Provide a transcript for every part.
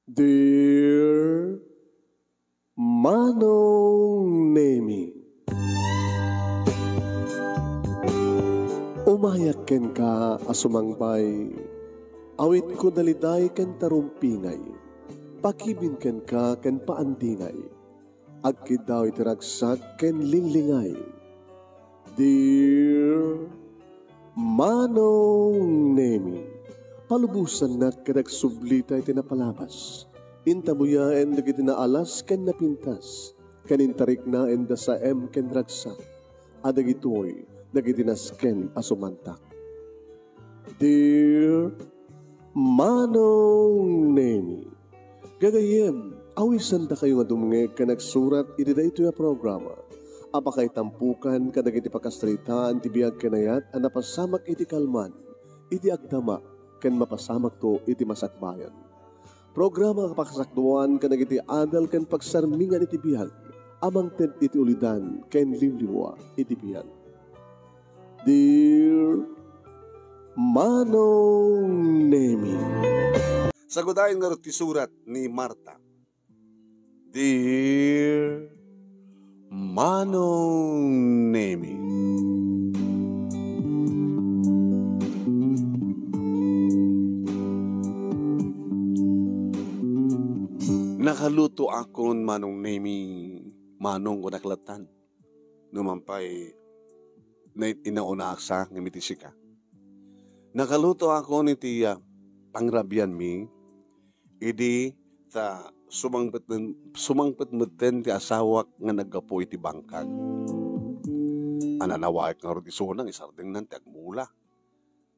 Dear Manong Nemi, umayak ken ka asumangpay, awit ko daliday ken tarumpingay, pakibin ken ka ken paandingay, agkid daw itiragsak ken linglingay. Dear Manong Nemi, palubusan na kadag sublita iti napalabas. Intabuya en dagiti naalas ken napintas. Kanintarik na en da sa ken ragsak. Adagitoy dagiti nasken asumantak. Dear Manong Nemi, gagayem, awisan da kayo nga dumnge ka nagsurat iti da ito yung programa. Apakay tampukan kadagiti pakastritaan ti biyag kanayat ang napasamak iti kalman, iti agdama, ken mapasamak to iti masakbayan. Programa kapakasakduan kanagiti adal ken pagsarmingan iti biyag, amang ted iti ulidan ken liwliwa iti biyag. Dear Manong Nemi, Sagudayin nga ti surat ni Marta. Dear Manong Nemi, nakaluto akon Manong Nemi, manong ko naklatan. Numampay na inauna aksa ng mitisika. Nakaluto ako ni tiya pangrabian mi, idi ta sumangpet meten ti asawak nga naggapo iti bangkag. Ananawak nga rin isunang isarding nan ti agmula.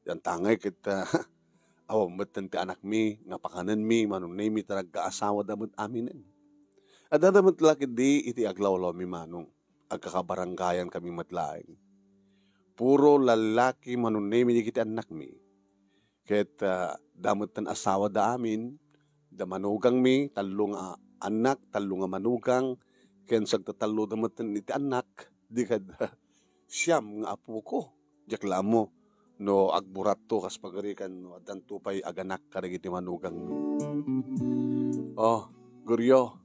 Yan tangay kita awam meten ti anak mi, nga pakanan mi, Manong Nemi talaga asawa damot aminen. At damot laki di iti aglawlaw mi manong, agkakabaranggayan kami matlaing. Puro lalaki Manong Nemi di kiti anak mi. Ket damot tan asawa da amin, da manugang mi, talong anak, talong manugang, ken sagtatalo damot tan iti anak, di kad siyam nga apo ko. Jakla mo, no agburat to kas pagarikan no adan tupay aganak karigiti manugang mi. Oh, Guryo,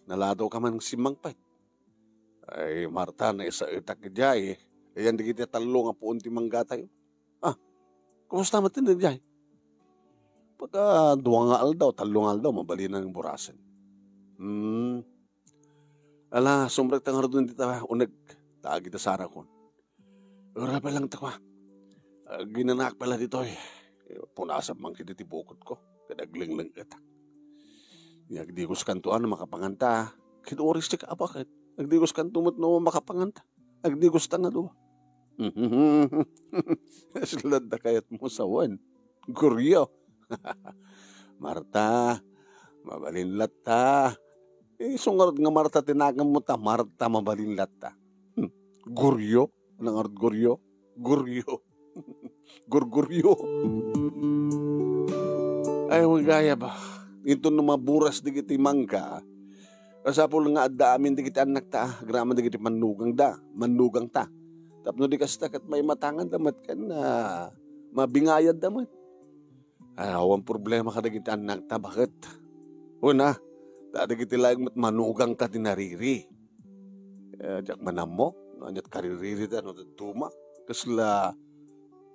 naladaw ka man simangpay. Ay, Marta, na isa itak jay. Ayan di kita talo nga puon ti mangga tayo. Kumusta matin din jay? Pagka duwa nga aldaw, talo nga aldaw, mabali na ng burasan. Ala, sumrek tangar doon dito, unag, taagi ta sara kon. Ura pa lang takwa. Ginanak pala dito eh. Punasap man kita ti bukod ko. Kadagling-lang kita. Nagdigos kantuan na makapanganta. Kinuoris ti kaapakit. Nagdigos kantumot no makapanganta. Nagdigos ta nga doon. Silad na kayat mo sa wan. Guryo. Marta, mabalinlat ta. Sungarod nga Marta, tinagam mo ta. Marta, mabalinlat ta. Guryo? Anong arad guryo? Guryo. Gurguryo. Ay, magaya ba? Ito na maburas di kiti mangga. Kasapol nga adda amin di kiti anak ta. Graman di kiti manugang da. Manugang ta. Tapno di kastakat may matangan damat kan na mabingayad damat. Ay, awang problema ka dagiti anak ta. Bakit? Una, dati kiti lang manugang ta tinariri. Diyak manam mo, anyat kaririri ta no tuma. Kasla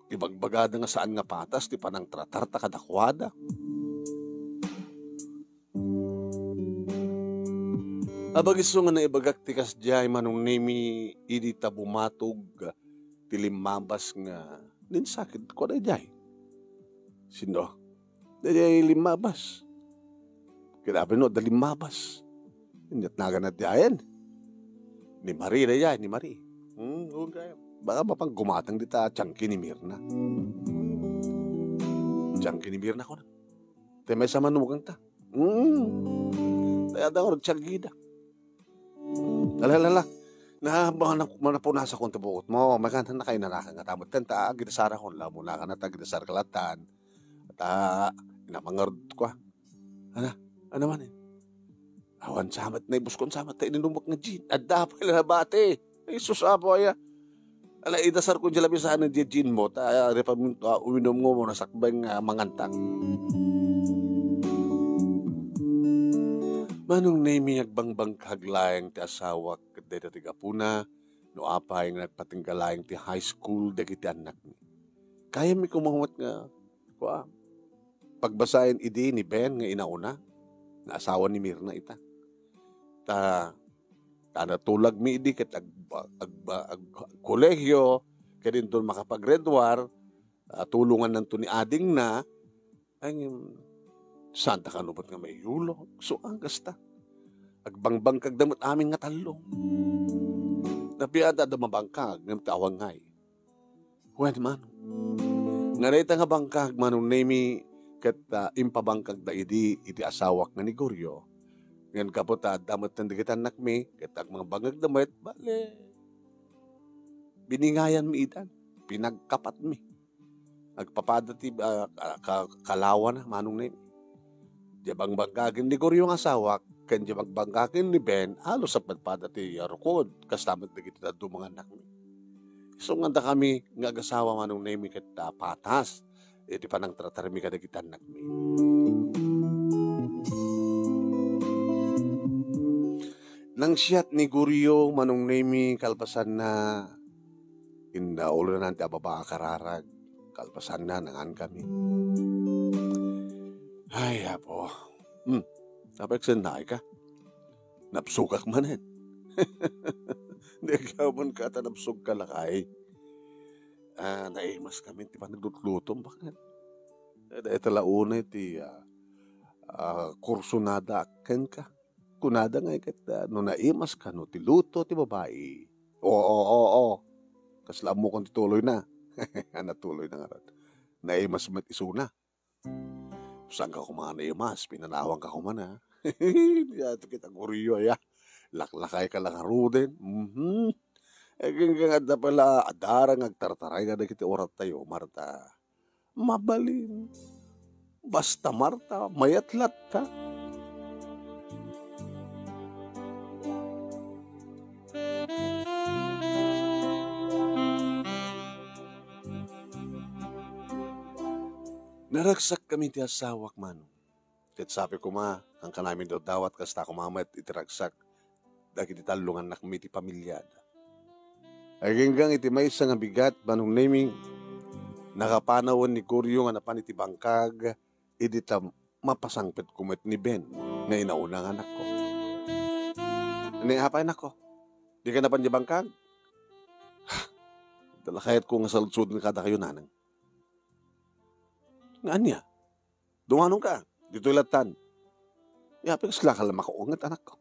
ibagbagada nga saan nga patas, ti panang tratar ta kadakwada. Abagis nga na ibagak ti kasjay Manong Nemi idi ta bumatog ti limabas nga ninsakit ko na jay. Sino? Dajay limabas. Kinabi no, da limabas. Inyat naga na diyan. Ni Marie na yan, ni Marie. Okay. Baka mapang gumatang dita tiyangki ni Mirna. Tiyangki ni Mirna ko na. Tayo may sa manugang ta. Kaya da ko nagtiyangki da. Alalala. Manapunasa kong tabukot mo. Maganda na kayo nalakan nga tamot. Tenta, gidasara ko. Lamo na ka na ta, gidasara kalatan. At inamangarod ko. Ano man eh. Awan samat na ibuskon samat tayo ninumak nga jin. Adda pa ila na bate. Ay susapo ay ala idasar ko dyan labi saan ng jin mo. Ta uminom mo nasakbang mangantang. Manong nami agbangbangkag laeng ti asawak kadeta ti gapuna, no apay nga nagpatinggalayang ti high school dagiti anak ni. Kaya mi kumawat nga, pagbasahin idi ni Ben nga inauna, nga asawa ni Mirna ita. Ta natulag mi idi ket ag kolehyo, kadin doon makapag-redwar, tulungan nanto ni ading na, ay santa kanubot nga may yulo. So ang gasta. Agbangbang kag damot amin nga talong. Napiada da mabangkag ng tawangay. Wen man. Nga rita nga bangkag manong nemi kat impabangkag da iti asawak nga ni Goryo. Ngayon kaputa damot ng digitan nakmi kat ang mga bangag damit bale. Biningayan mi itan. Pinagkapat mi. Agpapada ti kalawan na manong nemi. Jabang bangkagin ni Goryo nga asawak kan jabang bangkagin ni Ben halos sa padpada ti rukod kastamat na kita do mga anak mi. So nga kami nga agasawa manong nemi ket patas iti panang tratarmi kada kita anak mi. Nang siyat ni Goryo manong nemi kalpasan na ulo na nanti ababa kararag kalpasan na nangan kami. Ay, apo. Napagsanay ka. Napsugak manin. Hindi ka man ka napsug ka lakay. Naimas kami, ti pa naglutlutong. Bakit? Dahil talauna iti kursunada akin ka. Kunada nga ikat, no naimas ka, no ti luto, ti babae. Oo. Kaslam mo kung tituloy na. Natuloy na nga rin. Naimas mat isuna. Saan ka kumana imas? Pinanawang ka kumana. Yato kita Goryo ya. Laklakay ka lang harudin. Nga nga pala adarang agtartaray nga na kita orat tayo, Marta. Mabalin. Basta Marta, mayatlat ka. Naragsak kami ti asawak man. Ket sabi ko ang kanamin daw dawat kasta kumamat itiragsak. Dagiti talungan na kami ti pamilyada. Ay hanggang iti may isang bigat manong naming nakapanawan ni Goryo nga napan iti bangkag idita mapasangpet kumet ni Ben nga inaunang anak ko. Ano hapay anak ko? Di ka napan di bangkag? Dalakayat ko nga saludsud ng kada kayo nanang. Nga niya, dunganong ka, dito ilatan. Yapi ka sila kalam makaungat anak ko.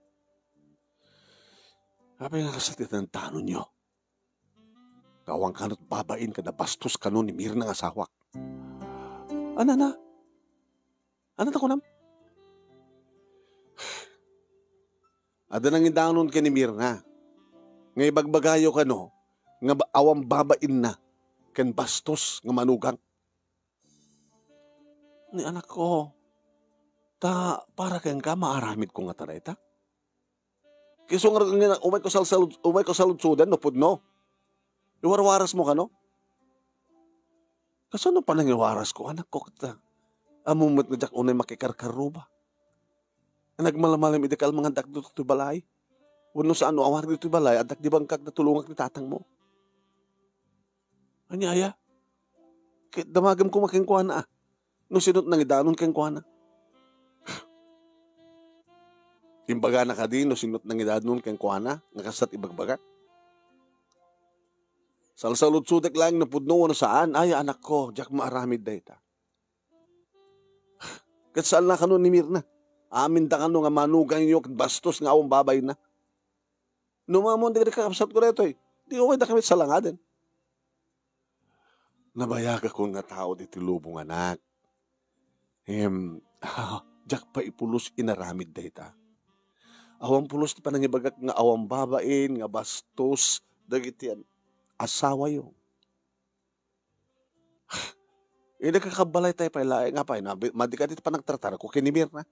Yapi nga kasalit ng tanong nyo. Gawang kanot babain ka na bastos ka nun ni Mirna nga asawak. Ano ko nam? Ada nang indanon ka ni Mirna. Nga ibagbagayo ka no, nga awang babain na, kan bastos nga manugang. Ni anak ko, para kayang ka, maaramid ko nga taray ta. Kiso nga umay ko saludsudan, no pudno. Iwarwaras mo ka, no? Kasano pa nang iwaras ko, anak ko kita. Amumot na jak unay makikarkaro ba? Nagmalamalim idikal mga dak dito balay. Wano sa awar dito balay, adak di bangkag na tulungak ni tatang mo. Anyaya, damagam ko makingkuha na no sinot nang idanon kang kuana. Imbaga na ka din no sinot nang idanon kang kuana, nakasat ibagbagat. Salsalud-sudak lang na pudno na saan, ay anak ko, jak maaramid da ita. Kat saan na kano ni Mirna? Amin da kano nga manugang yung bastos nga awang babay na. Numamon di kakapsat ko reto eh. Di umay da kami sa langaden. Nabayag ako nga tao dito lubong anak. Jak pa ipulos inaramid da ita. Awang pulos pa nang ibagak nga awang babain, nga bastos, dagitian, asawa yung. Nagkakabalay tayo pa ilaing nga pa, madika dito pa nagtratar ko, kinimir na.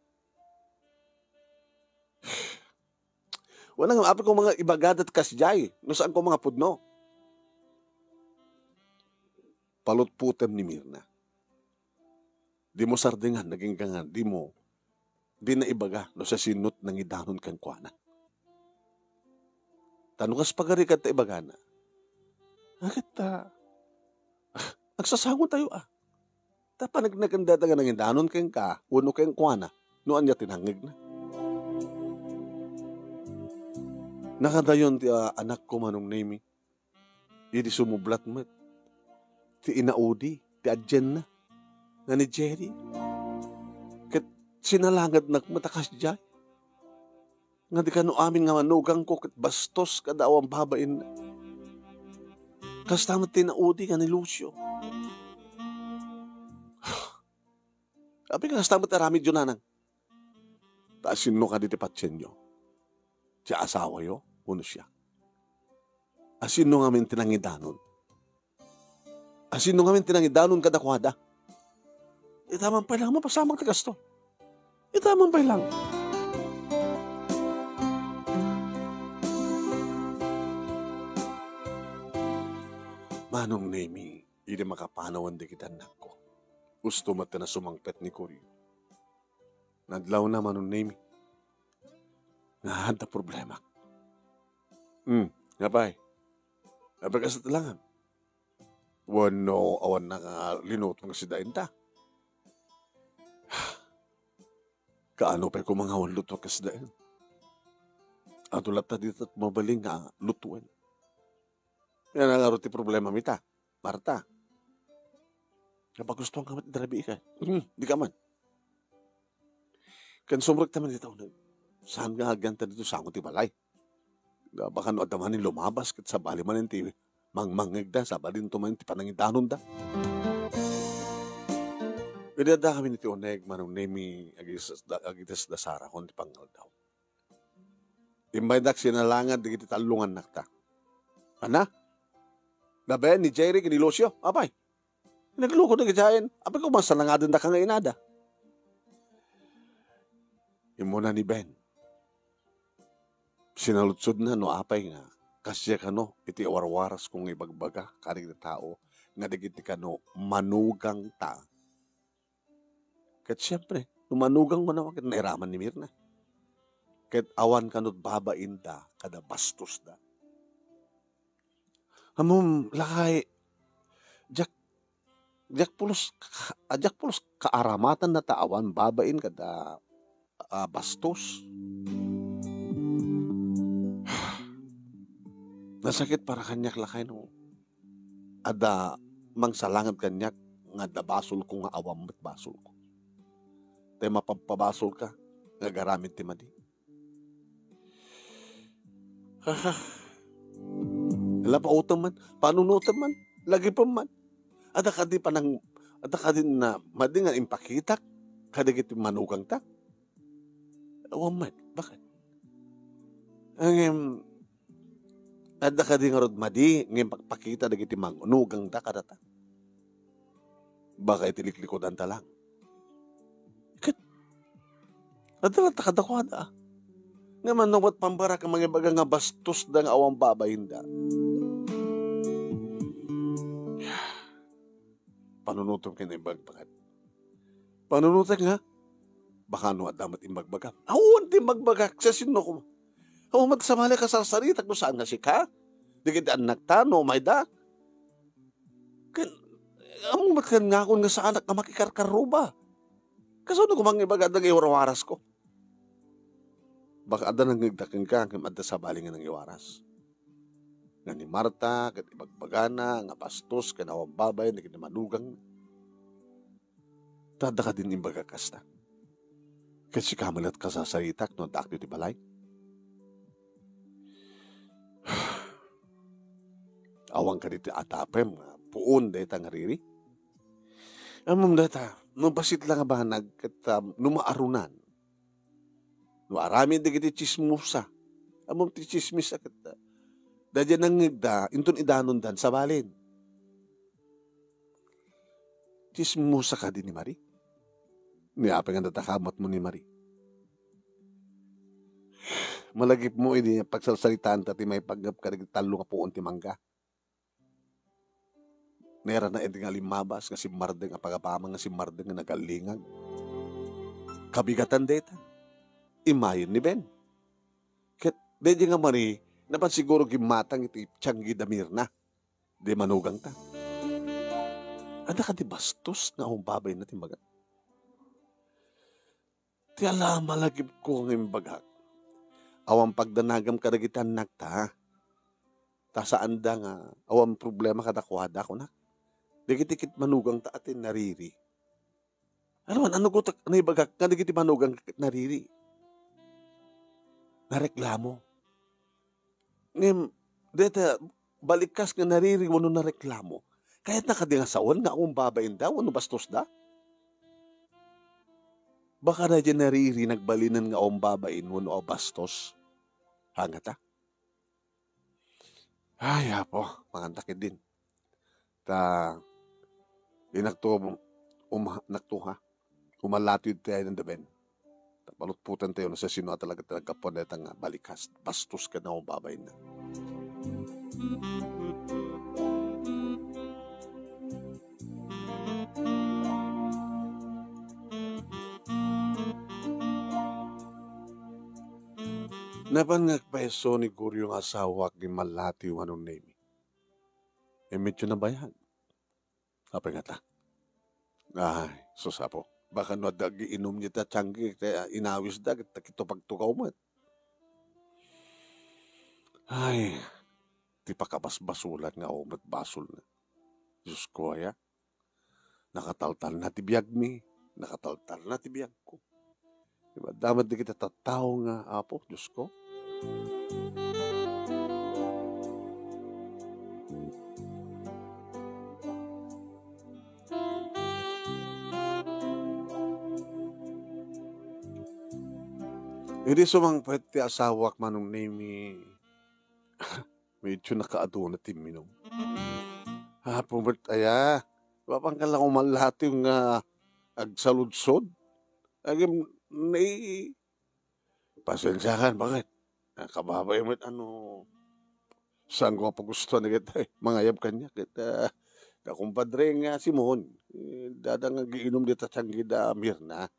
Wala nga, apit ko mga ibagadat kasjay, no saan ko mga pudno. Palutputem ni Mirna. Di mo sardingan, naging gangan, di mo di na ibaga no sa sinot ng idanon kang kuana. Tanukas pagarikat ta ibaga na. Bakit agsasangon tayo Tapanagnagandat nga ng idanon kang ka, uno kang kuana, no anya tinangig na. Nakadayon ti anak ko manong name, idi sumublat mo, ti inaudi, ti adyan na, nga ni Jerry. Kat sinalangad nagmatakas dyan. Nga di ka no amin nga manugang ko, kat bastos kadawang babain na. Kastamat tinaudi nga ni Lucio. Abi ka kastamat arami dyan nanang. Taasin mo ka diti patsen nyo. Siya asawa yo, uno siya. Asin no ngamin tinangidanon. Asin no ngamin tinangidanon kadakwada. Itaman pa lang mapasamang tagas to. Itaman pa lang. Manong Nemi, hindi makapanawan di kita anak ko. Gusto mata na sumangpet ni Koryo. Nadlaw na manong Nemi. Nahanda problema. Ngapay. Ngapay ka sa talangan. Wano, awan na nga linot mga sidain ta. Kaano pa'y kumangawan luto ka sidain. Ato lata dito at mabaling nga lutuan. Yan ang aruti problema mita. Marta. Kapag gusto ang kamat darabi ka. Di ka man. Kan sumrag taman dito. Saan nga aganta dito sa akong tibalay? Baka no adamanin lumabas kat sa bali man ti mangmangig da sa balin tuman ti panangidanon da. Pwede da kami niti oneg manong nemi agitas da Sara kung ti pangal daw. Imbay dak sinalangad di kiti talungan nakta. Ana? Dabe ni Jerry ni Lucio? Apay? Nagluko na gajayan. Apay ko masalangadin da ka nga inada. Imuna ni Ben. Sinalutsod na no apay nga. Kasya ka no, iti warwaras kong ibagbaga karig na tao nga digiti ka no manugang ta. Kat siyempre, numanugang mo naman, kat nairaman ni Mirna. Kat awan ka no't babain da, kada bastos da. Amom, lakay, jak pulos kaaramatan na taawan, babain kada bastos. Nasakit para kanyak lakay no. Ada mangsalangat kanyak nga da basol ko nga awam met basol ko. Tay mapapabasol ka nga garamit ti madi. Wala pa utang man, panunutan man, lagi pa man. Ada ka din na madi nga impakitak kadagiti manugang ta. Awam man, bakit? Ada ka din nga rod madi ngayon pakita dagiti manugang ta kadata. Baka itiliklikod ta lang. Adala takadakwada. Nga man nawat pambara ka mga baga nga bastos da nga awang babayin da. Panunutom ka na imbagbagat. Panunutom nga. Baka no adamat imbagbagat. Awan di magbagak sa sino ko. Awan magsamali ka sa saritak no saan nga si ka. Di kita anak ta no may da. Among matkan nga akong nga sa anak nga makikarkaro ba. Kasano ko mga ibagat na iwarawaras ko. Baka ada nang nagdaking ka, kaya ada sa balingan ng iwaras. Nga ni Marta, kat ibagbagana, nga bastos, kanawang babay, na kinamanugang. Tada ka din imbagakasta. Kasi kamalat ka sa saritak, no dakdo di balay. Awang ka dito atapem, puon da itang hariri. Amom data, nung basit lang ba numaarunan. No arami di kiti chismusa. Amom ti chismis akit. Dadya nang ngigda, inton idanon dan sa balin. Chismusa ka din ni Marie. Niapay nga natakamat mo ni Marie. Malagip mo ini pagsasalitaan tati may paggap ka talo nga puon ti mangga. Nera na nga limabas nga si Mardeng ang pagapamang nga si Mardeng nga nagalingag. Kabigatan deta. imayin ni Ben. Ket di nga mari, napan siguro gimatang iti tiyanggi damir na. Di manugang ta. Ada ka di bastos nga babay na timbaga. Ti ala malagib ko ng imbagak. Awang pagdanagam kadagitan nakta. Ta saan da nga awang problema kadakwada ko na. Dikit-dikit manugang ta atin nariri. Ano man, ano ko naibagak kadagiti manugang nariri. Nareklamo. Ngem, deta balikas nga nariri wano nareklamo. Kahit nakadingasawan nga akong babayin daw, ano bastos da? Baka na dyan nariri nagbalinan nga akong babayin wano o bastos. Hangata? Ay, apo, mangantakid din. Ta, naktuha. Umalatid tayo ng daben. Palutputan tayo na sa sino talaga kapon nga balikas. Bastos ka na akong babayin na. Napan nga peso ni Guryo nga asawa ni malati yung anong name. Medyo na bayan. Apa nga ta? Ay, susapo. Baka no dagi inom niya ta tiyanggi, inawis da, kito pagtukaw mo. Ay, di pa kabasbasulan nga o basol na. Diyos ko ya. Nakataltal na tibiyag mi. Nakataltal na tibiyag ko. Diba? Damat di kita tataw nga apo, Diyos ko. Hindi sumangpet ti asawak manong name medyo nakaado na timinom. Pumat aya. Wapang ka lang umalati yung agsaludsod. Agim, pasensyahan, bakit? Kababay mo saan ko pagusto na kita mangayab kanya. Kita, kumpadre nga si Mon, dadang giinom dita tiyanggi da Mirna.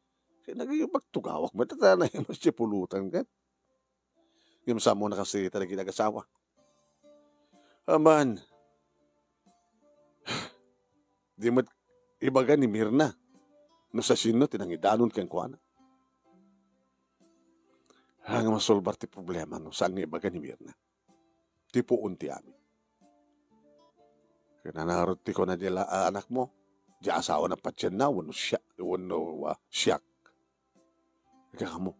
Kaya nagigipagtugawak mo, tatana yung mas pulutan ka. Yung sa mo na kasi talaga nag-asawa. Aman, di mo ibaga ni Mirna. No sa sino, tinangidanon kang kuwana. Hanggang masolbar ti problema, no, saan nga ibaga ni Mirna. Ti puun ti amin. Kaya nanarot ti ko na nila anak mo, di asawa na patsyan na, wano siyak. Ika mo.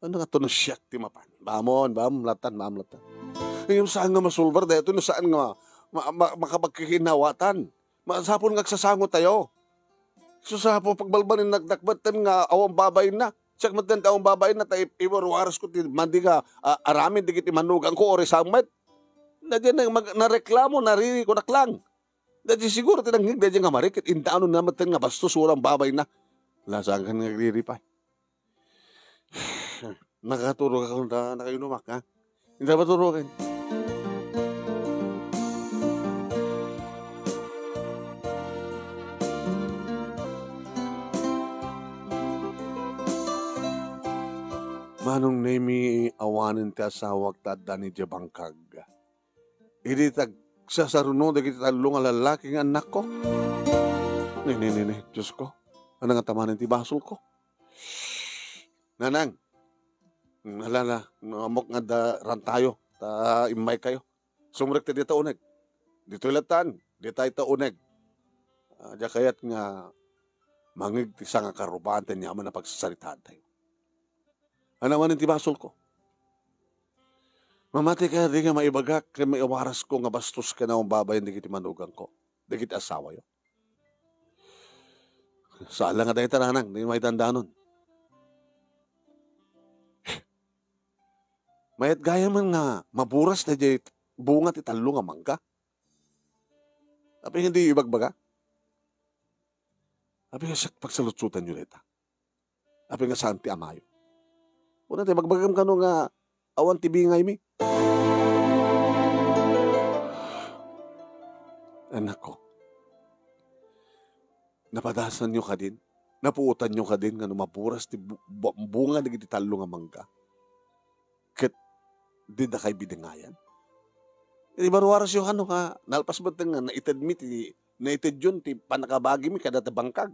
Ano nga to no siyak ti mapan? Bamon, latan. Yung saan nga masolbar, dahil ito no saan nga makapagkikinawatan. Masapon nga sasango tayo. Susapon pagbalbalin nagdakbatan nga awang babayin na. Siyak matan awang babayin na tayo iwaruaras ko ti mandi nga aramin di kiti manugang ko ori sammet. Na dyan nareklamo, nariri ko naklang. Dati siguro tinanggig dyan nga marikit. Intaano naman nga bastos walang babay na. Lasang ka nagriripay. Nakaturo ka kung nakainumak ha. Hindi ba turo ka? Manong nemi awanin ti asawag tadda ni Jabangkag. Idi tag sasaruno dagiti talong nga lalaki nga anak ko. Ni, Diyos ko. Ano nga tamanin ti basol ko? Nanang, halala, amok nga da rantayo, ta imay kayo. Sumrek ti dito uneg. Dito ilatan, dito ito uneg. Diya kayat nga mangig ti nga karubaan ti niyaman na pagsasalitaan tayo. Ano man ti basol ko? Mamati ka, di nga maibagak, kaya may awaras ko nga bastos ka na ang babayan, di kiti manugang ko. Di kiti asawa yo. Sala nga tayo taranang, di may dandanon. Mayat gaya man nga, maburas na di bunga ti talo nga mangga. Api hindi ibagbaga. Api nga siya pagsalutsutan yun ita. Api nga saan ti amayo. Una tayo, magbagam ka nga awan ti bingay mi. Anak ko, napadasan nyo ka din. napuutan nyo ka din nga mapuras ti bunga dagiti talo nga mangga. Ket di da kay bidengayan. Di baruwaras yung ano ka, nalpas ba nga naitad mi ti naitad yun ti panakabagi mi kada tabangkag.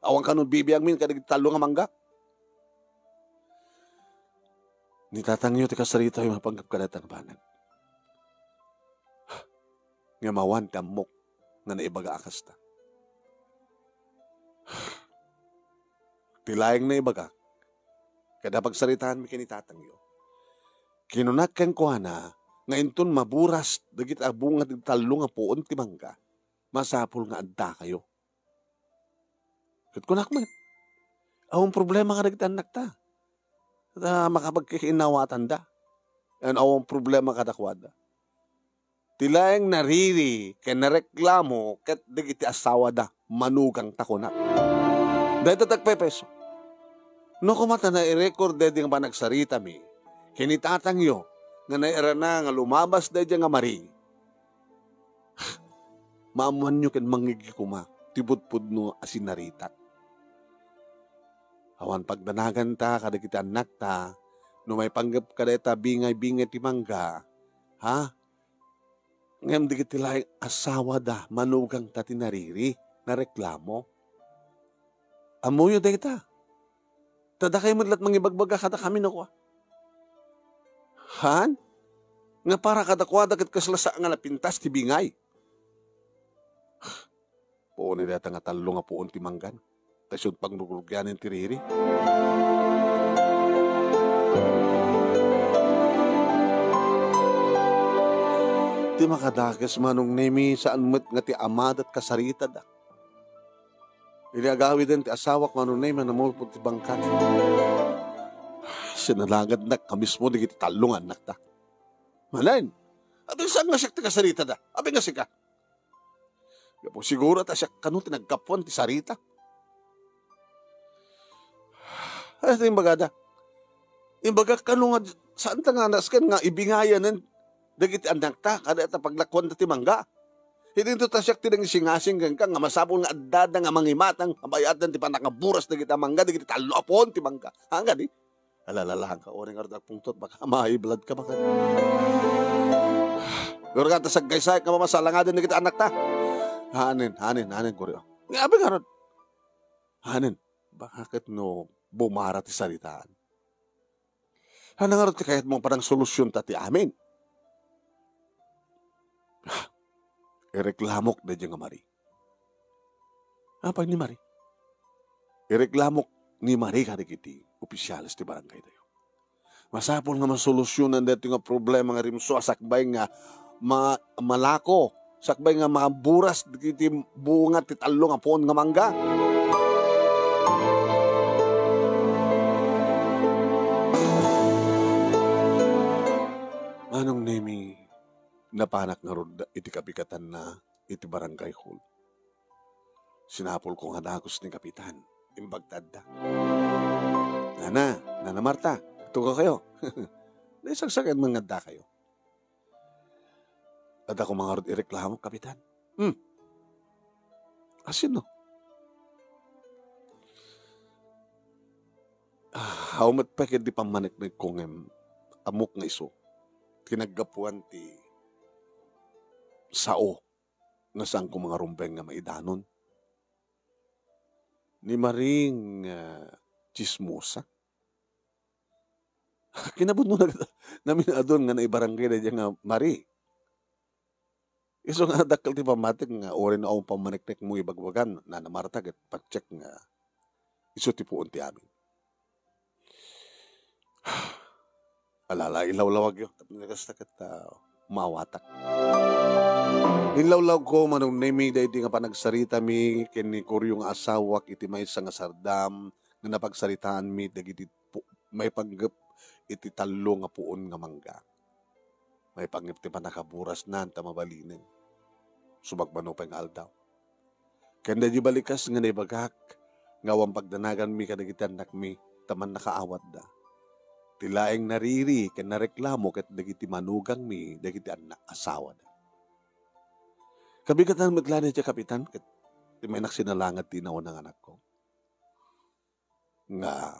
Awang kanon bibiyang min kada talo nga mangga. Nitatangyo ti kasarita yung mapanggap kada tangbanan. Nga mawan tamok nga naibaga akas ta. Tilayang na ibaga, kada pagsaritaan mi kinitatangyo. Kinunak ken kuana, nga inton maburas, dagit abunga ti talo nga puon ti mangga, masapul nga adda kayo. Ket kunak man, awang problema ka dagit anak ta. Makapagkikinawatan da. Ang awang problema kadakwada. Tilayang nariri, ken nareklamo, ket dagiti asawa da, manugang takunak. Dahil tatagpepeso. No kumata na i-record dahil nga panagsarita mi, kinitatangyo nga naira na nga lumabas dahil nga mari. Maamuan nyo ken mangigikuma, tibutpud no asinaritak. Awan pagdanagan ta, kada kita anak ta, no may panggap kada ta bingay-bingay ti mangga, ha? Ngayon di kitilayang asawa da, manugang ta tinariri, na reklamo. Amuyo da kita. Tada kayo madlat mangibagbaga kada kami na kwa. Han? Nga para kada kwa dagat kaslasa nga napintas ti bingay. Poon ni data nga talo nga poon ti manggan. Tasyon pang nugurugyanin ti riri. Ti makadakas manong nemi saan met nga ti amad at kasarita da. Iliagawi din ti asawak manunay manamulpot ti bangkat. Sinalagad na kamismo di kiti talungan nakta. Malain, abing saan nga siya ti kasarita da? Abing nga sika. Gapo siguro ta siya kanu tinagkapuan ti sarita. Ay, ito yung bagada. Yung baga kanu nga, saan ta nga naskan nga ibingayan ng dagiti anak ta, kada ta paglakwan ti mangga. Hindi ito tasyak tinang singasing ka nga masapol nga addada nga mangimatang kabayatan ti panakaburas na kita mangga, di kita talopon ti mangga. Hangga di? Alalalahan ka, oring ardag pungtot, baka ma-high-blood ka baka. Pero ka tasag-gaysay ka mamasala nga din na kita anak ta. Hanin, kuryo. Ngabi nga ron. Hanin, bakit no bumara ti saritaan? Hanin nga ron ti kahit mong parang solusyon ta ti amin. Ireklamok na dyan nga Mari. Pag ni Mari? Ireklamok ni Mari ka kiti opisyalis ti barangay tayo. Masapol nga masolusyonan dito nga problema nga rimso sakbay nga malako. Sakbay nga maburas kiti bunga ti talo nga poon nga mangga. Manong nemi napanak nga ron iti kapikatan na iti barangay hall. Sinapol ko nga dagos ni kapitan, imbagtad da. Nana Marta, ito ka kayo. Naisagsagan mga da kayo. At ako mga ron ireklamo, kapitan. Asin no? Haumat pa kaya di pamanik na kong amok nga iso. Kinagapuan ti sao nga saan ko mga rumbeng nga maidanon. Ni Maring chismosa. Kinabot mo namin adon nga naibarangay na dyan nga Mari. Iso nga dakal ti pamatik nga ori na akong pamaniknek mo ibagwagan na namartag at pag-check nga iso ti puon ti amin. Alala, ilawlawag yun. Tapos nagkastakit mawatak. Inlawlaw ko manong nemi da iti nga panagsarita mi kini kuryong asawak iti may nga sardam nga napagsaritaan mi dagiti may panggap iti talo nga puon nga mangga. May panggap ti panakaburas na anta mabalinin. Subagbano pa nga aldaw. Kanda di balikas nga naibagak nga wang pagdanagan mi kadagiti anak mi taman nakaawat da. Tilaeng nariri ken nareklamo ket dagiti manugang mi dagiti anak asawa da. Kabigatan matlan niya kapitan ket may naksinalangad tinaw ng anak ko. nga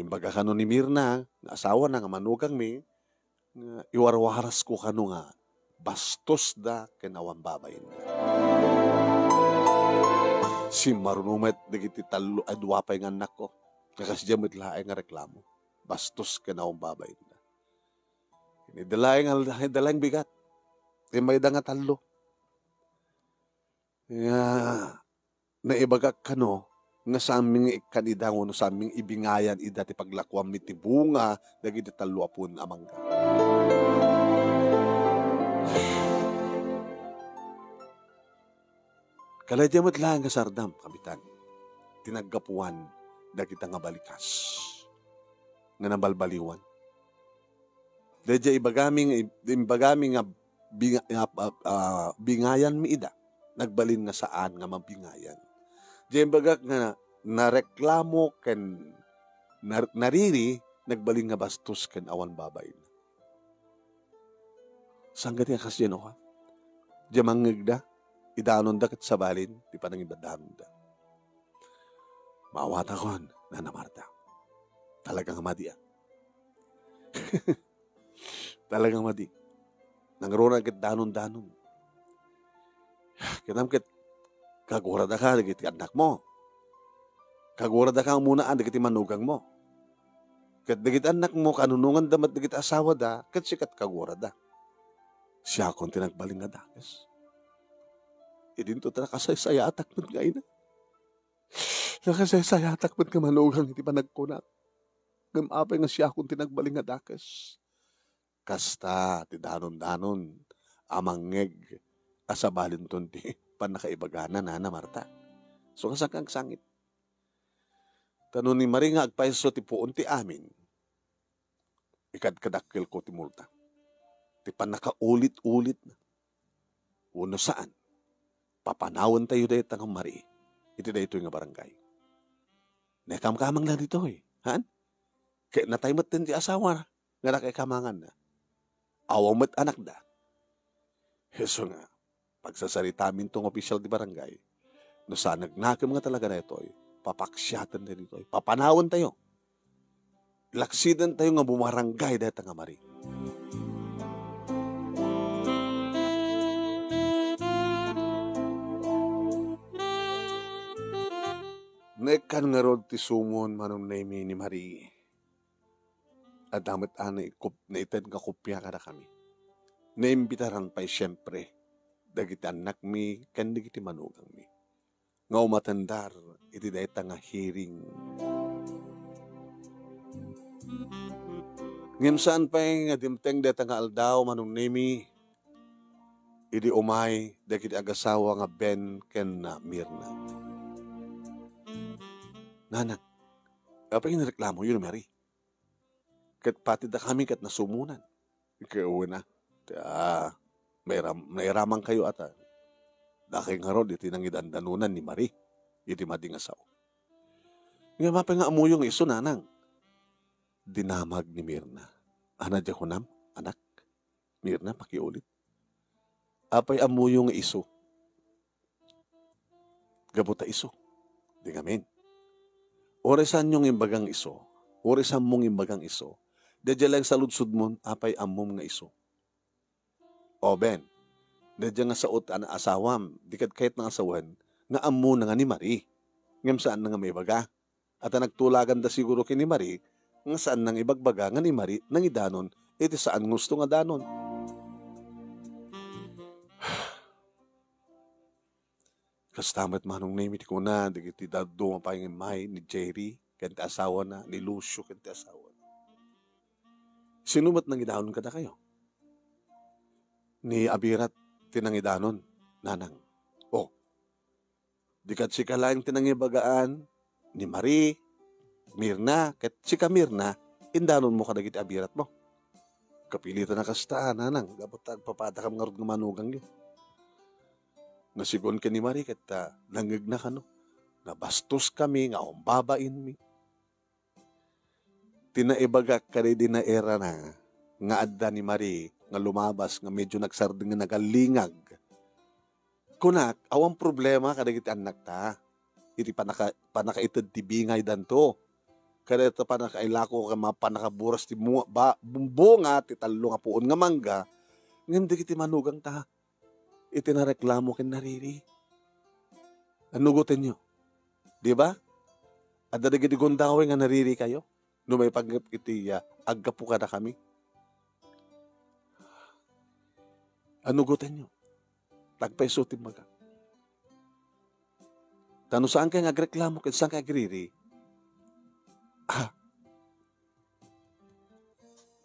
imbaga kano ni Mirna nga asawa na nga manugang mi nga iwarwaras ko kano nga bastos da kenawan babayin da. Si marunumet dagiti talo adwa pay nga anak ko kakas jamit laeng nga reklamo bastos kenawan babayin da. Ini dalaeng bigat may da nga talo nga naibagak kano nga sa aming ikanidango no sa aming ibingayan ida ti paglakwam iti bunga dagiti taluapon amangga. Kaladya mo't lang nga sardam, kapitan. Tinaggapuan dagita nga balikas nga nabalbaliwan. Dadya ibagami nga bingayan mi ida. Nagbalin nga saan nga mabingayan. Diyan bagak nga nareklamo ken nariri nagbaling nga bastos ken awan babay na. Sanggat nga kasi yan o ha? Diyan mangigda, idanon da kat sabalin, di pa nang ibadanon da. Maawata kon, Nana Marta. Talagang madi ah. Talagang madi. Nangrona kat danon-danon. Kinam kat kagurada ka, dagiti anak mo. Kagurada ka muna dagiti manugang mo. Kat dagiti anak mo, kanunungan damat dagiti asawa da, kat sikat kagurada. Siya akong tinagbaling nga dakas. Idinto ta nakasaysayatak mo nga ina. Nakasaysayatak mo nga manugang, iti panagkunak. Gamapay nga siya akong tinagbaling nga dakas. Kasta, ti danon-danon, amangeg, asabalin ton ti panakaibagana na Marta. So kasakang sangit. Tanong ni Marie nga agpaiso ti puon ti amin. Ikadkadakil ko ti multa. Ti panakaulit-ulit na. Uno saan? Papanawan tayo dahi tangang Marie. Iti dahi ito nga barangay. Nakam-kamang na dito eh. Han? Kaya nataymat din ti asawa na. Nga nakikamangan na. Awamat anak da. Yeso nga. Pagsasarita min tong opisyal di barangay, no sa nagnakam nga talaga na ito, papaksyatan din ito, papanawan tayo. Laksidan tayo nga bumarangay dahil nga Marie. Nekan nga rod ti sumon manong naimi ni Marie. At damat na ited nga kopya kada kami. Naimbitaran pa'y siyempre dagiti anak mi, kan dagiti manugang mi. Nga umatandar, iti dahi nga hearing. Ngem saan pa nga dimteng dahi nga aldaw manong nemi, idi umay, dagiti agasawa nga Ben ken na Mirna. Nanak, apa yung reklamo yun, Mary? Kat pati da kami kat nasumunan. Ikaw na, may ramang kayo ata. Daki nga rod, iti nang idandanunan ni Marie. Iti mading asaw. Nga mapa nga amuyong iso nanang. Dinamag ni Mirna. Ana dya ko nam, anak. Mirna, pakiulit. Apay amuyong iso. Gabuta iso. Di ngamin. Oresan yung imbagang iso. Oresan mong imbagang iso. Dadya lang sa ludsud mo, apay amom nga iso. O Ben, dadya nga saot ang asawam, dikad kahit ng asawan, nga amo na nga ni Marie. Ngam saan na nga may baga. At nagtulagan da siguro kini Marie, nga saan nang ibagbaga nga ni Marie, nang idanon, iti saan gusto nga danon. Kastamat manong name iti ko na, digiti dado mapayang imay ni Jerry, kanta asawa na, ni Lucio, kanta asawa na. Sinumat nang idanon kada kayo? Ni Abirat tinangidanon, nanang. O, dikat si kalaing tinangibagaan ni Marie, Mirna, kat si Mirna, indanon mo kadagiti Abirat mo. Kapilitan na kastaan, nanang, dapat papatakam nga rod ng manugang yun. Nasigon ka ni Marie, kat langig na ka no, nabastos kami, nga umbabain mi. Tinaibagak ka rin din na era na, nga adda ni Marie, nga lumabas, nga medyo nagsarding nga nagalingag. Kunak, awang problema kadagiti anak ta. iti panakaitad ti bingay danto. Kada ito panakailako ka panakaburas ti bumbunga ti talo nga puon nga mangga, ngem di kiti manugang ta, iti nareklamo ken nariri. Anugutin nyo, di ba? At dadagiti gundaway nga nariri kayo, no may pag iti aggapu ka na kami. Anugutin nyo, tagpeso ti maga. Tano saan kayo agreklamo, ken saan kayo agriri?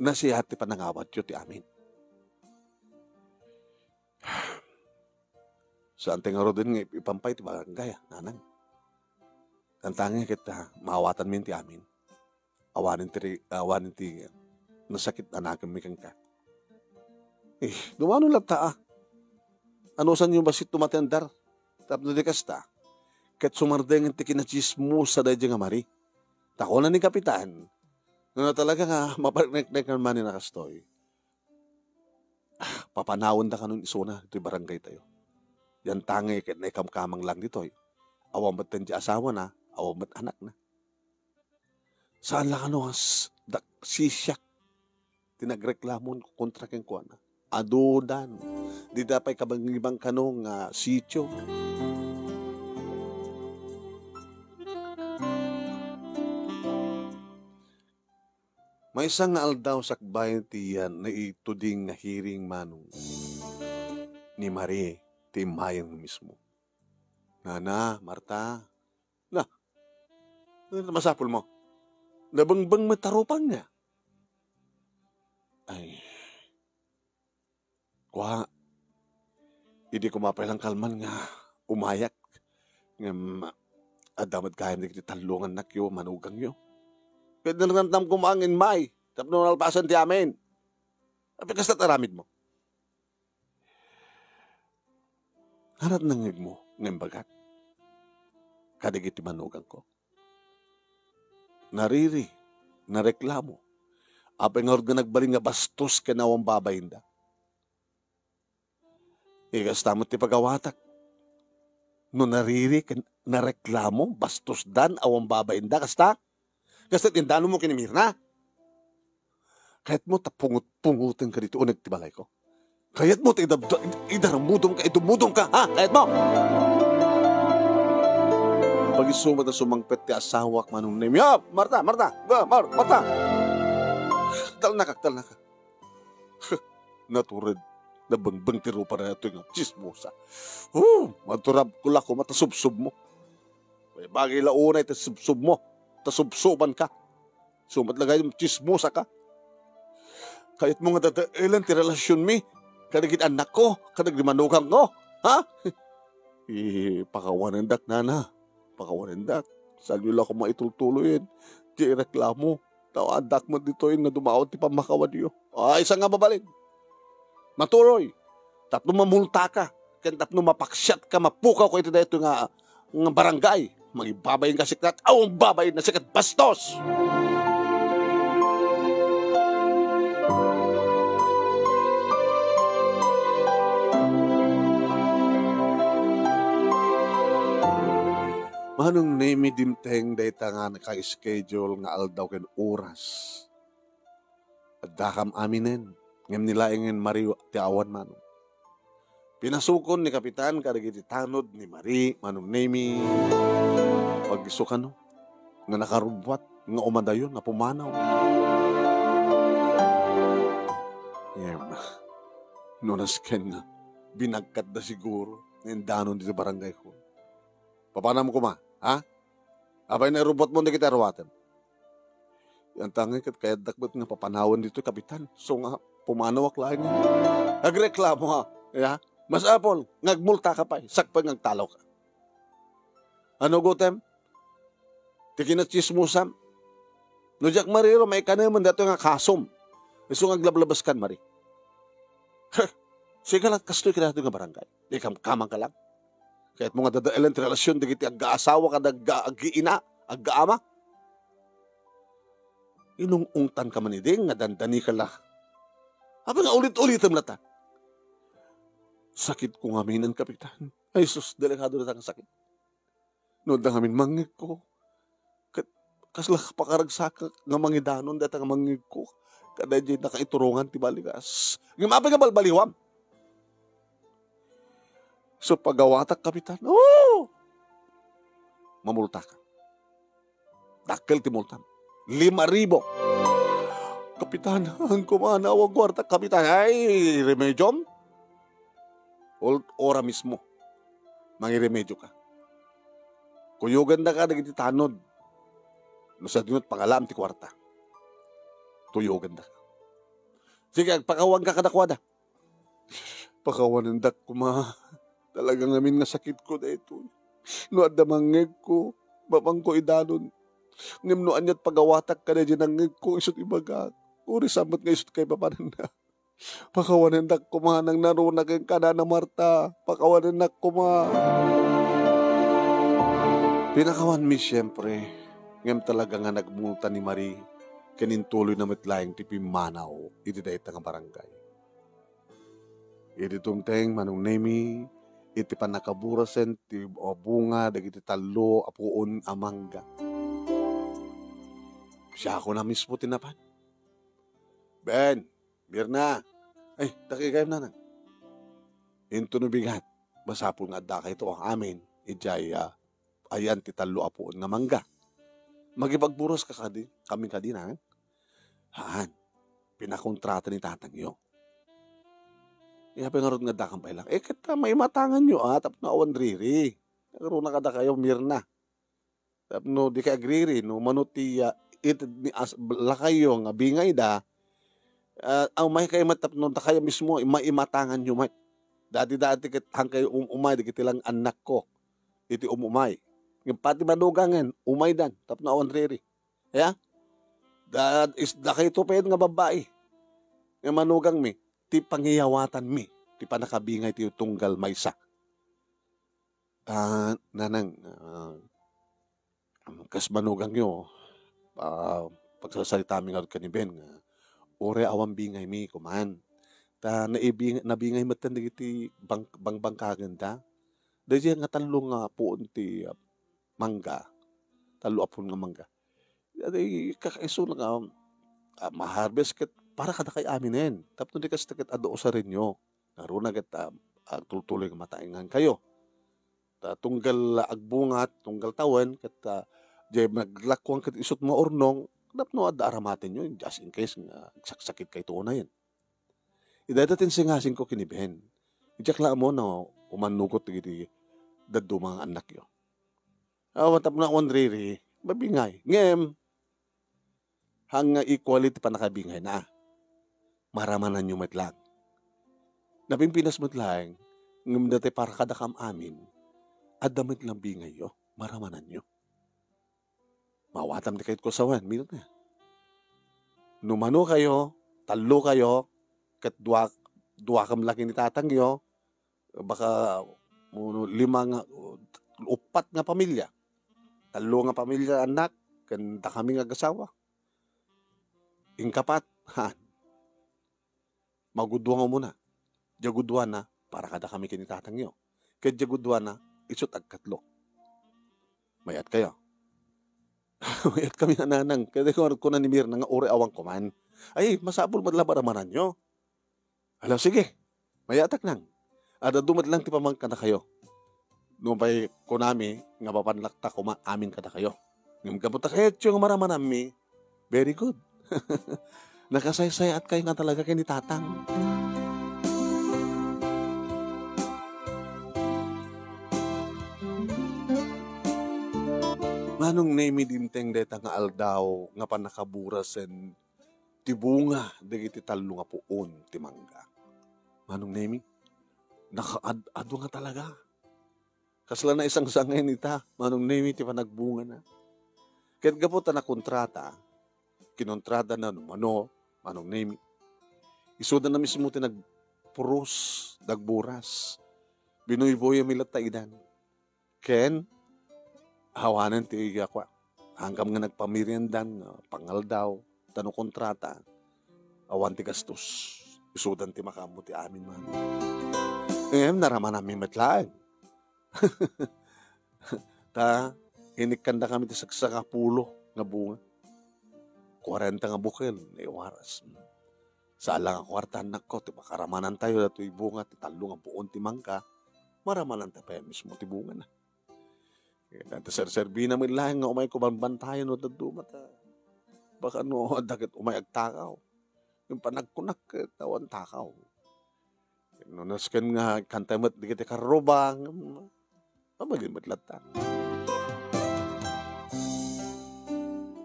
Nasihati pa nangawat yun ti amin. Saan tinga ro din nga ipampay ti barangay, nanang. Tantangin kita, maawatan min ti amin. Awanin ti nasakit anakan mi kang ka. Dumano lang ta Ano san yung basit tumatendar? Tapno di kasta. Kat sumardeng ti kinachismo sa dadya nga mari. Tako na ni kapitan, na talaga nga maparnek-nek naman ni nakastoy. Papanawon da ka nun isuna, ito'y barangay tayo. Yan tangay, kahit na ikamkamang lang dito. Awang ba't tanti asawa na, awang ba't anak na. Saan lang ano, sisyak, tinagreklamon kontra keng kuwan na. Adudan, di dapay kabang-ibang kanong sityo. May isang nga aldaw sakbayan tiyan na ituding nga hiring manong ni Marie ti mayang mismo. Nana, Marta, masapul mo. Nabangbang matarupang nga. Ay, kuha, hindi ko mapailang kalman nga umayak. Nga adamad kaya hindi talungan na kyo, manugang yo. Pwede na natam kumangin, May. Tapos nalpasan ti amin. Tapi kastat aramid mo. Hanat nangig mo, ngayon bagat. Kadigiti manugang ko. Nariri, nareklamo. Apay nga orga nagbaling nga bastos kanawang babayin da. Ikas tamot ti pagawatak. No nariri, nareklamo, bastos dan, awang babayin da, kasta? Kasi tindano mo kinimir na. Kahit mo tapungot-pungutin ka dito, unag tibalay ko. Kahit mo idaramudong ka, idumudong ka, ha? Kahit mo! Pag isumad na sumangpet ti asawak manong name, Marta! Marta! Tal na ka. Naturad, nabangbang tiro pa na ito yung chismosa. Maturab ko matasubsub mo. Bagay launay, tasubsub mo. Tasubsuban ka. Sumat lagay yung chismosa ka. Kahit mo nga dadailan ti relasyon mi, kadagit anak ko, kadagit manugang ko, ha? Pakawanendak, nana. Pakawanendak. Saan nyo lang ko maitultuloyin. Di reklamo. Tawadak mo dito yung nadumawad ti pamakawan niyo. Isa nga babalin. Maturoy. Tapno mamulta ka. Kaya tapno mapaksyat ka, mapukaw ko ito na ito nga barangay. Magibabayin ka sikat, awang babayin na sikat, bastos! Manong name dimteng data nga naka-schedule nga aldaw ken oras. At dakam aminen, ngem nilaingin Mario ti awan manong. Pinasukon ni Kapitan kadagiti tanod ni Marie, manong name pag-isukan no, nga nakarubwat, nga umadayon, nga pumanaw. Nunas ken na, binagkat na siguro, ngayon danon dito barangay ko. Papanam ko ma, ha? Abay na robot mo na kita rawatan. Yan tangay kat kaya dakbat nga papanawan dito, Kapitan. So nga, pumanawak lang yan. Nagreklamo ha, ya? Mas apol, ngagmulta ka pa, sakpag ngagtalaw ka. Ano gutem? Tikinat chismusam. No jak mariro, may kanaman dato nga kasom. Iso ngaglablabas kan, Mari. Sige lang, kastoy ka natin nga barangay. Di kamang ka lang. Kahit mga dadailan relasyon, di kiti agga-asawa ka, agga-ina, agga-ama. Inung-ungtan ka maniding, nga dandani ka lang. Habang nga ulit-ulitam lata. Sakit ko nga minan, Kapitan. Ay sus, delikado na tang sakit. No da ngamin mangig ko. Kasla pakaragsak nga mangidanon data nga mangig ko. Kada di nakaiturungan ti balikas. Ngimapay nga balbaliwam. So pagawatak kapitan, mamulta ka. Dakkel ti multam. 5,000. Kapitan, ang kumanawag kwarta. Kapitan, ay, remedyom? Ora mismo. Mangiremedyo ka. Kuyugan na ka, nagiti tanod. No sa dinot, pangalam ti kwarta. Tuyugan na ka. Sige, pakawan ka kadakwada. Pakawanan dak kuma. Talagang amin nga sakit ko na ito. No adamangeg ko. Babang ko idanon. Ngem no anyat pagawatak ka na dyan ang ngeg ko. Isot ibaga. Uri samot nga isot kay papanan na. Pakawanan dak kuma nang narunag ang kana na Marta. Pakawanan dak kuma. Pinakawan mi siyempre. Ngem talaga nga nagmulta ni Marie. Kanintuloy na mitlayang tipi manaw. Iti dahi nga barangay. Iti tumteng manong nemi. Iti panakaburasen ti bunga dagiti talo apuon amangga. Siya ako na mismo tinapan. Ben, Mirna. Ay, taki kayo na. Into no bigat. Basapon nga da kayo ito ang amin. Ijay, ayan ti talo apuon nga mangga. Magipagburos ka kadi, kami kadi na. Haan, pinakontrata ni tatang yo. Iya pengarod nga dakang pa ilang. Kita may matangan nyo tap na awan riri. Nagkaroon na kada kayo, Mirna. Tap no, di ka agriri, no, manuti, lakayo nga bingay da, ang may kayo matap no, da kayo mismo, maimatangan nyo, may. Dati hang kayo umay, di kitilang anak ko, iti umay. Yung pati manugangan, umay dan, tap na awan riri. Yeah? Da kayo tupayad nga babae. Yung manugang mi, ti pangyayawatan mi, ti panakabingay ti tunggal maysa. Nanang, kas manugang nyo, pagsasalita mi nga ka ni Ben, ore awang bingay mi, kuman. Nabingay matan ti bangkagan da. Dahil nga talo nga puon ti mangga, talo apon nga mangga. Dahil kakaiso na nga, ma-harvest kat, para kada kay aminin. Tapos di kasi takit ado sa rin nyo. Naroon na kita tultuloy ng mataingan kayo. Tunggal agbungat, tunggal tawan, kata jay maglakwang kat isot mo ornong, tapos no ada aramatin nyo, just in case nga sakit kay tuon na yan. Idadatin singasin ko kinibihin. Ijakla mo na umanugot giti daddo mga anak yo. Tap na riri, babingay. Ngem, hang equality pa nakabingay na. Maramanan nyo matlang. Napimpinas matlang, ngam dati para kadakam amin, at damit lang bingay yo, maramanan nyo. Mawatam di kahit ko sawan, milo na. Numano kayo, talo kayo, kat dua kam laki ni tatang yo, baka 5 nga, 4 nga pamilya, 3 nga pamilya anak, kanda kami nga gasawa. Ingkapat, magudwa nga muna. Jagudwa na, para kada kami kinitatang nyo. Kaya jagudwa na, isot agkatlo. Mayat kayo. Mayat kami nanang. Kaya ko na ni Mirna nga uri awang kuman. Ay, masabol madlabaramanan nyo. Alam, sige. Mayatak nang. Ada dumad lang ti pamangka na kayo. Nung pa'y kunami, nga papanlakta kuma, amin kada kayo. Ngam kaputa kayo, yung maramanan mi, very good. Nakasaysay at kayo nga talaga kay ni tatang. Manong name dimteng deta nga aldaw nga panakaburasen ti bunga dagiti talo nga puon ti mangga. Manong name nakaado nga talaga. Kasla na isang sangay nita, manong name ti panagbunga na. Ket gaputa na kontrata, kinontrata na manong name. Isuda na mismo ti nagpuros, nagburas. Binuy-boy milat ta idan. Ken hawanan ti iyakwa. Hanggang nga nagpamiriendan, pangal daw, tanong kontrata, awan ti gastos. Isudan ti makamu ti amin man. Ngayon, naraman namin matlaan. Ta, inikanda kami ti saksakapulo nga bunga. 40 nga bukil, iwaras. Sa alang nga kwartahan na ko, ti makaramanan tayo na ito'y bunga, ti talo nga buon ti mangka, maramanan tayo pa mismo ti bunga na. Kaya ser-serbi namin lang nga umay kumanbantayan o dadumat. Baka no, dagit umay agtakaw. Yung panagkunak, tawan takaw. Nunaskan nga kantamat di kita karubang, maging matlatan.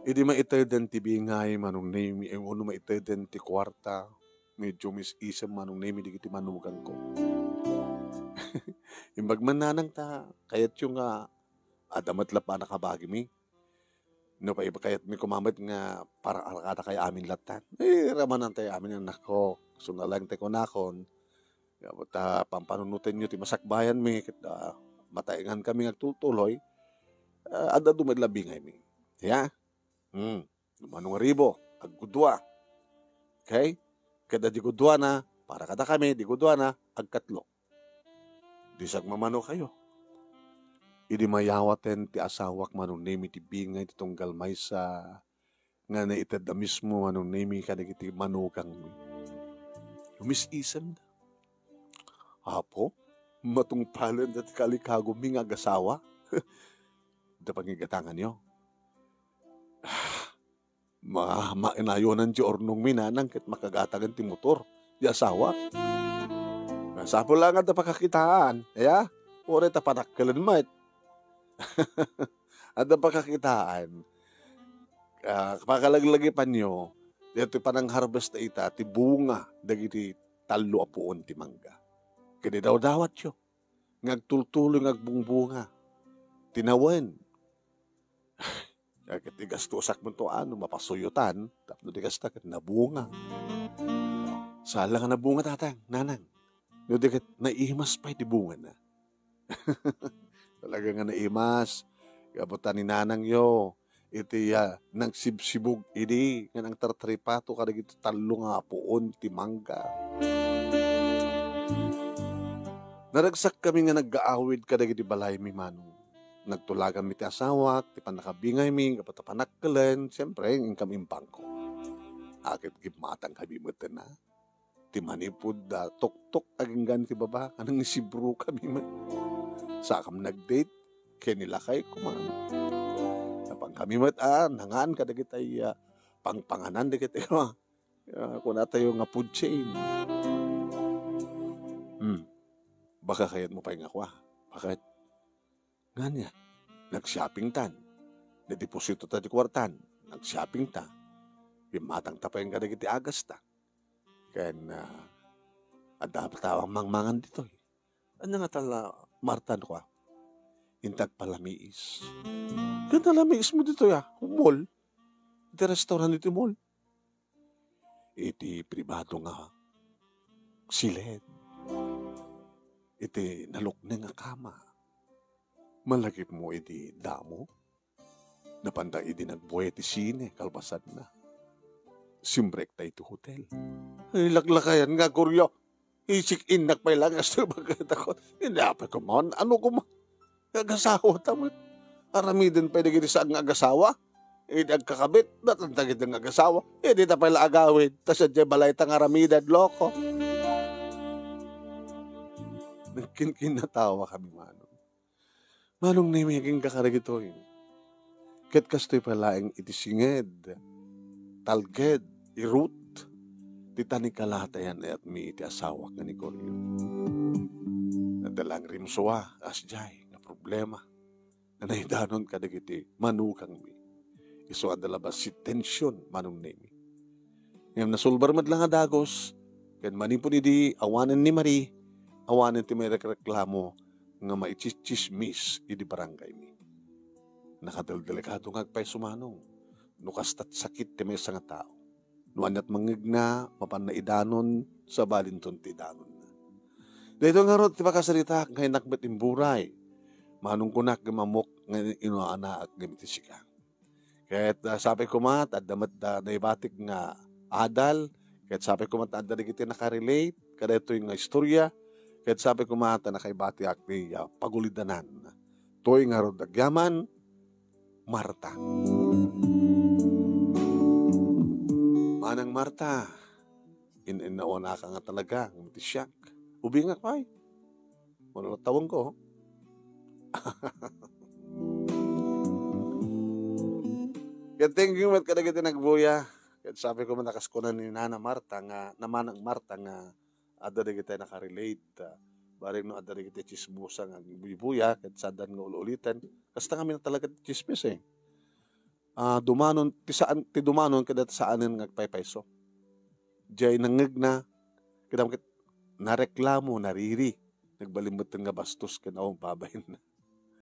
Idi maitadan ti bingay manong name, uno maitadan ti kwarta, medyo mis-isam manong name, di kiti manugang ko. Imbag mananang ta, kayat yung adamat la pa nakabagi mi. No pa iba kayat mi kumamat nga parang arakada kay amin latan. Ramanan tayo amin ang nako. So na lang tayo nakon. Pampanunutin nyo ti masakbayan mi. Mataingan kami nagtutuloy. Ada dumadlabingay mi. Yeah? Manong ribo. Aggudwa. Okay? Kada di gudwa na. Para kada kami, di gudwa na. Agkatlo. Di sagmamano kayo. Idi mayawaten ti asawak manong nemi ti bingay ti tunggal may sa nga na itada mismo manong nemi kadagiti manukang mi. Umis-isam na. Apo, matungpalan at kalikago mi nga agasawa. Da pangigatangan nyo. Mainayonan ti ornong minanang ket makagatagan ti motor. Di asawa. Sapo lang at napakakitaan. Kaya, ore ta panakkalan mat. At napakakitaan, pakalaglagipan nyo, dito panang harvest na ita, ti bunga, dagiti talo apuon ti mangga. Kaya daw dawat yo, ngagtultuloy ngagbungbunga, tinawen. Kaya tigas to sak mo to mapasuyutan, tapno tigas ta, nabunga. Sala nga nabunga tatang, nanang. No, dikat naihimas pa iti bunga na. Talaga nga naimas. Kabutan ni nanang yo. Iti nagsibsibog ini. Nga nang tartripato ka ito talo nga puon ti mangga. Naragsak kami nga nag-aawid ka iti balay mi manong. Nagtulagan mi ti asawak, ti panakabingay mi, kapata panakkalan, siyempre, yung kaming bangko. Akit gimatang kami mo na. Ti manipod tok-tok aging gan ti baba, kanang isibro kami man. Sakam nag-date, kaya nila kay kumama. Napang kami nangaan ka dagitay pangpanganan dagitay kung na tayo nga food chain. Baka kayat mo pa yung ako Bakit? Nga niya, nag-shopping tan. Nadeposito ta di kwartan. Nag-shopping ta. Imatang tapayin ka dagiti agas ta. Kaya adaptawang mangmangan dito. Ano nga tala, Martan ko intag palamiis. Ganda lamiis mo dito mall. Iti restaurant iti mall. Iti pribado nga silid. Iti nalukne nga kama. Malagip mo iti damo. Napanda iti nagbuhay iti sine, kalbasan na. Simbrek ta iti hotel. Ay laglakayan nga kuryo. I-check-in nagpailang asto bagay ako. Hindi apa ko man. Ano ko man? Agasawa tamad. Aramidin pwede gini sa ang agasawa. Hindi agkakabit. Natantagit ng agasawa. Hindi ta pala agawid. Tas adya balay tang aramidan loko. Nagkinatawa kami manong. Manong na may kakaragito yun. Ket kastoy pala ang itisinged. Talged. Irut. Titani kalatayan at mi iti asawak nga ni Coryo. Nadalang rimsuwa, asjay, na problema. Na naidanon ka dagiti manukang mi. Iso adalabas si tensyon manong nemi. Ngayon nasulbar madlang adagos, kan manipon idi awanan ni Marie, awanan ti may reklamo nga maichismis idi barangay mi. Nakadaldelikado nga agpay sumanong, nukastat sakit ti may nga tao. Nuan at mangigna, mapanaidanon sa balinton ti danon na. Dito nga ron, ti makasalita, ngay nakmet imburay. Manong kunak gamamok, ngay inuana at gamit siya. Kahit sabi ko mat, at damat naibatik nga adal, kahit sabi ko mat, adal iti nakarelate, kada ito yung istorya, kahit sabi ko mat, nakaibati akti pagulidanan, Toy nga ro dagyaman, Marta. Manang Marta, inauna ka nga talaga, matisyak. Ubi nga kay. Wala tawang ko. Kaya thank you mat kada kita nagbuya. Kaya sabi ko man nakaskunan ni Nana Marta nga, naman ang Marta nga, ada na kita nakarelate. Baring no ada na kita chismusa nga buya, kaya sadan nga ulitan. Kasta kami na talaga chismis eh. Dumanon, ti dumanon kada saanin nga paypayso. Diyay nangag na, kaya nareklamo, nariri. Nagbalimutan nga bastos kinawang babayin na.